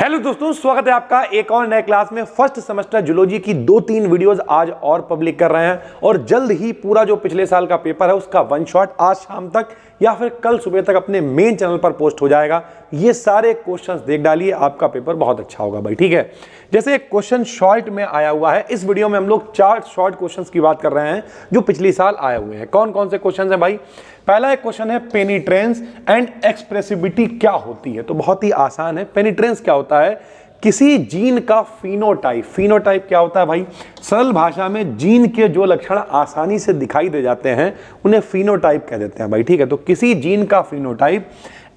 Hello दोस्तों, स्वागत है आपका एक और नए क्लास में। फर्स्ट सेमेस्टर जूलॉजी की 2-3 वीडियोस आज और पब्लिक कर रहे हैं और जल्द ही पूरा जो पिछले साल का पेपर है उसका वन शॉट आज शाम तक या फिर कल सुबह तक अपने मेन चैनल पर पोस्ट हो जाएगा। ये सारे क्वेश्चंस देख डालिए, आपका पेपर बहुत अच्छा होगा भाई। ठीक है, जैसे एक क्वेश्चन शॉर्ट में आया हुआ है, इस वीडियो में हम लोग 4 शॉर्ट क्वेश्चंस की बात कर रहे हैं जो पिछले साल आए हुए हैं। कौन कौन से क्वेश्चन है भाई? पहला एक क्वेश्चन है पेनिट्रेंस एंड एक्सप्रेसिविटी क्या होती है। तो बहुत ही आसान है। पेनिट्रेंस क्या होता है? किसी जीन का फिनोटाइप। फिनोटाइप क्या होता है भाई? सरल भाषा में जीन के जो लक्षण आसानी से दिखाई दे जाते हैं उन्हें फिनोटाइप कह देते हैं भाई। ठीक है, तो किसी जीन का फिनोटाइप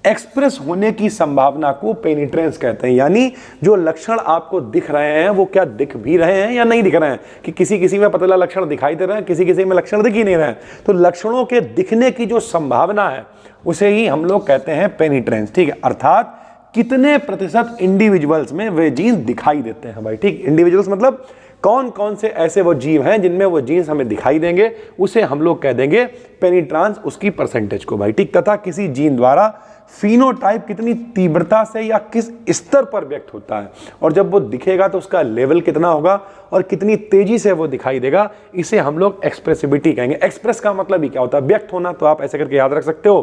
एक्सप्रेस होने की संभावना को पेनिट्रेंस कहते हैं। यानी जो लक्षण आपको दिख रहे हैं वो क्या दिख भी रहे हैं या नहीं दिख रहे हैं, कि किसी किसी में पतला लक्षण दिखाई दे रहे हैं, किसी किसी में लक्षण दिख ही नहीं रहे हैं। तो लक्षणों के दिखने की जो संभावना है उसे ही हम लोग कहते हैं पेनिट्रेंस। ठीक है, अर्थात कितने प्रतिशत इंडिविजुअल्स में वे जीन दिखाई देते हैं भाई। ठीक, इंडिविजुअल्स मतलब कौन कौन से ऐसे वो जीव हैं जिनमें वो जीन्स हमें दिखाई देंगे, उसे हम लोग कह देंगे पेनिट्रांस, उसकी परसेंटेज को भाई। ठीक, तथा किसी जीन द्वारा फिनोटाइप कितनी तीव्रता से या किस स्तर पर व्यक्त होता है और जब वो दिखेगा तो उसका लेवल कितना होगा और कितनी तेजी से वो दिखाई देगा, इसे हम लोग एक्सप्रेसिविटी कहेंगे। एक्सप्रेस का मतलब ही क्या होता है? व्यक्त होना। तो आप ऐसे करके याद रख सकते हो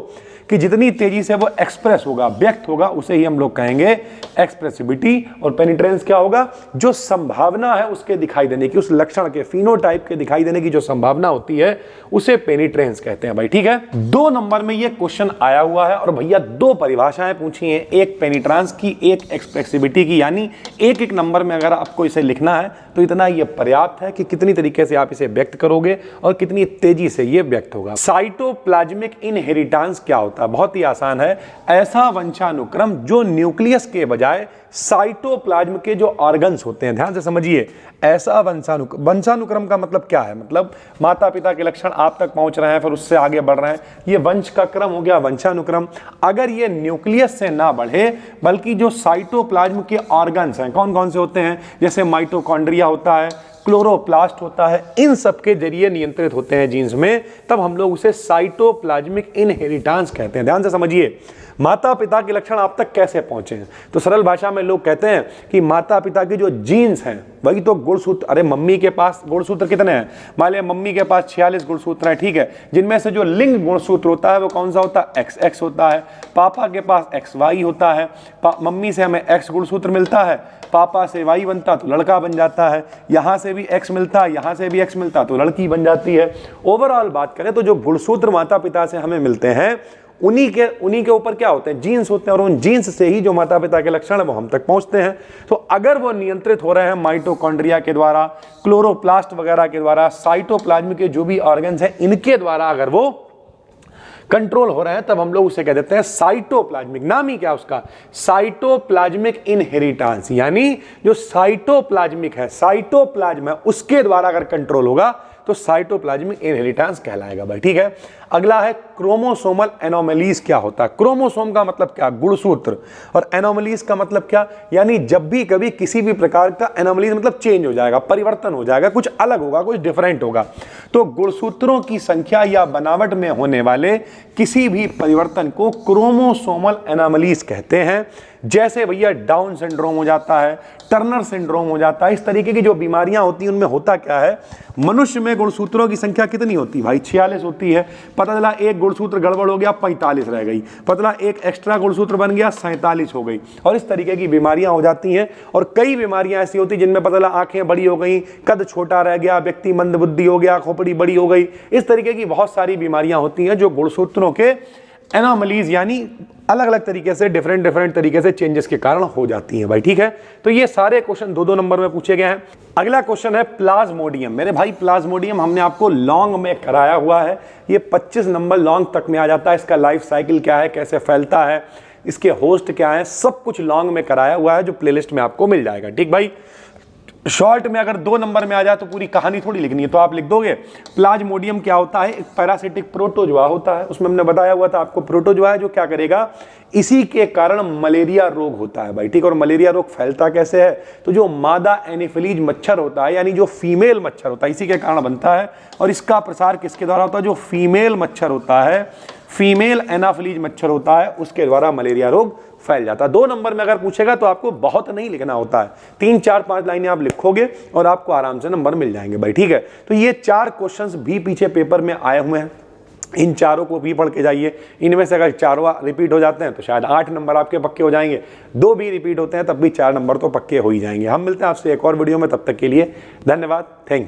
कि जितनी तेजी से वो एक्सप्रेस होगा, व्यक्त होगा, उसे ही हम लोग कहेंगे एक्सप्रेसिविटी। और पेनिट्रेंस क्या होगा? जो संभावना है उसके दिखाई देने की, उस लक्षण के फिनोटाइप के दिखाई देने की जो संभावना होती है उसे पेनिट्रेंस कहते हैं भाई। ठीक है, 2 नंबर में ये क्वेश्चन आया हुआ है और भैया 2 परिभाषाएं पूछी हैं, एक पेनिट्रांस की, एक एक्सप्रेसिविटी की। यानी एक एक नंबर में अगर आपको इसे लिखना है तो इतना ये पर्याप्त है कि कितनी तरीके से आप इसे व्यक्त करोगे और कितनी तेजी से ये व्यक्त होगा। साइटोप्लाज्मिक इनहेरिटेंस क्या होता है? बहुत ही आसान है। ऐसा वंशानुक्रम जो न्यूक्लियस के बजाय साइटोप्लाज्म के जो ऑर्गन्स होते हैं, ध्यान से समझिए, ऐसा वंशानुक्रम का मतलब क्या है? मतलब माता पिता के लक्षण आप तक पहुंच रहे हैं फिर उससे आगे बढ़ रहे हैं, ये वंश का क्रम हो गया वंशानुक्रम। अगर ये न्यूक्लियस से ना बढ़े बल्कि जो साइटोप्लाज्म के ऑर्गन्स हैं, कौन कौन से होते हैं? जैसे माइटोकॉन्ड्रिया होता है, क्लोरोप्लास्ट होता है, इन सब के जरिए नियंत्रित होते हैं जीन्स में, तब हम लोग उसे साइटोप्लाज्मिक इनहेरिटेंस कहते हैं। ध्यान से समझिए, माता पिता के लक्षण आप तक कैसे पहुंचे हैं? तो सरल भाषा में लोग कहते हैं कि माता पिता के जो जीन्स हैं वही तो गुणसूत्र। अरे मम्मी के पास गुणसूत्र कितने हैं? मान लिया मम्मी के पास 46 गुणसूत्र हैं, ठीक है, जिनमें से जो लिंग गुणसूत्र होता है वो कौन सा होता है? XX होता है। पापा के पास XY होता है। मम्मी से हमें X गुणसूत्र मिलता है, पापा से Y बनता तो लड़का बन जाता है, यहाँ से भी X मिलता है, यहाँ से भी X मिलता तो लड़की बन जाती है। ओवरऑल बात करें तो जो गुणसूत्र माता पिता से हमें मिलते हैं उन्हीं के ऊपर क्या होते हैं? जीन्स होते हैं, और उन जीन्स से ही जो माता पिता के लक्षण है वो हम तक पहुंचते हैं। तो अगर वो नियंत्रित हो रहे हैं माइटोकॉन्ड्रिया के द्वारा, क्लोरोप्लास्ट वगैरह के द्वारा, साइटोप्लाज्म के जो भी ऑर्गन्स हैं इनके द्वारा अगर वो कंट्रोल हो रहे हैं, तब हम लोग उसे कह देते हैं साइटोप्लाज्मिक। नाम ही क्या उसका? Cytoplasmic inheritance. यानी जो साइटोप्लाज्मिक है, साइटोप्लाज्म है, उसके द्वारा अगर कंट्रोल होगा तो साइटोप्लाज्मिक इनहेरिटेंस कहलाएगा भाई। ठीक है, अगला है क्रोमोसोमल एनोमलीज क्या होता है? क्रोमोसोम का मतलब क्या? गुणसूत्र। और एनोमलीज का मतलब क्या? यानी जब भी कभी किसी भी प्रकार का एनोमलीज मतलब चेंज हो जाएगा, परिवर्तन हो जाएगा, कुछ अलग होगा, कुछ डिफरेंट होगा, तो गुणसूत्रों की संख्या या बनावट में होने वाले किसी भी परिवर्तन को क्रोमोसोमल एनोमलीज कहते हैं। जैसे भैया डाउन सिंड्रोम हो जाता है, टर्नर सिंड्रोम हो जाता है, इस तरीके की जो बीमारियां होती हैं उनमें होता क्या है? मनुष्य में गुणसूत्रों की संख्या कितनी होती है भाई? 46 होती है। पता चला एक गुणसूत्र गड़बड़ हो गया, 45 रह गई। पता चला एक एक्स्ट्रा गुणसूत्र बन गया, 47 हो गई। और इस तरीके की बीमारियां हो जाती हैं। और कई बीमारियां ऐसी होती जिनमें पता चला आंखें बड़ी हो गई, कद छोटा रह गया, व्यक्ति मंदबुद्धि हो गया, खोपड़ी बड़ी हो गई। इस तरीके की बहुत सारी बीमारियां होती हैं जो गुणसूत्रों के एनोमलीज यानी अलग अलग तरीके से डिफरेंट तरीके से चेंजेस के कारण हो जाती हैं भाई। ठीक है, तो ये सारे क्वेश्चन 2-2 नंबर में पूछे गए हैं। अगला क्वेश्चन है प्लाज्मोडियम। मेरे भाई प्लाज्मोडियम हमने आपको लॉन्ग में कराया हुआ है, ये 25 नंबर लॉन्ग तक में आ जाता है। इसका लाइफ साइकिल क्या है, कैसे फैलता है, इसके होस्ट क्या है, सब कुछ लॉन्ग में कराया हुआ है जो प्लेलिस्ट में आपको मिल जाएगा। ठीक भाई, शॉर्ट में अगर 2 नंबर में आ जाए तो पूरी कहानी थोड़ी लिखनी है, तो आप लिख दोगे प्लाज्मोडियम क्या होता है? एक पैरासिटिक प्रोटोजोआ होता है। उसमें हमने बताया हुआ था आपको, प्रोटोजोआ है जो क्या करेगा, इसी के कारण मलेरिया रोग होता है भाई। ठीक, और मलेरिया रोग फैलता कैसे है? तो जो मादा एनोफिलीज मच्छर होता है, यानी जो फीमेल मच्छर होता है, इसी के कारण बनता है। और इसका प्रसार किसके द्वारा होता है? जो फीमेल मच्छर होता है, फीमेल एनाफिलीज मच्छर होता है, उसके द्वारा मलेरिया रोग फैल जाता है। 2 नंबर में अगर पूछेगा तो आपको बहुत नहीं लिखना होता है, 3 4 5 लाइनें आप लिखोगे और आपको आराम से नंबर मिल जाएंगे भाई, ठीक है। तो ये 4 क्वेश्चंस भी पीछे पेपर में आए हुए हैं, इन चारों को भी पढ़ के जाइए। इनमें से अगर चारों रिपीट हो जाते हैं तो शायद 8 नंबर आपके पक्के हो जाएंगे, 2 भी रिपीट होते हैं तब भी 4 नंबर तो पक्के हो ही जाएंगे। हम मिलते हैं आपसे एक और वीडियो में, तब तक के लिए धन्यवाद, थैंक यू।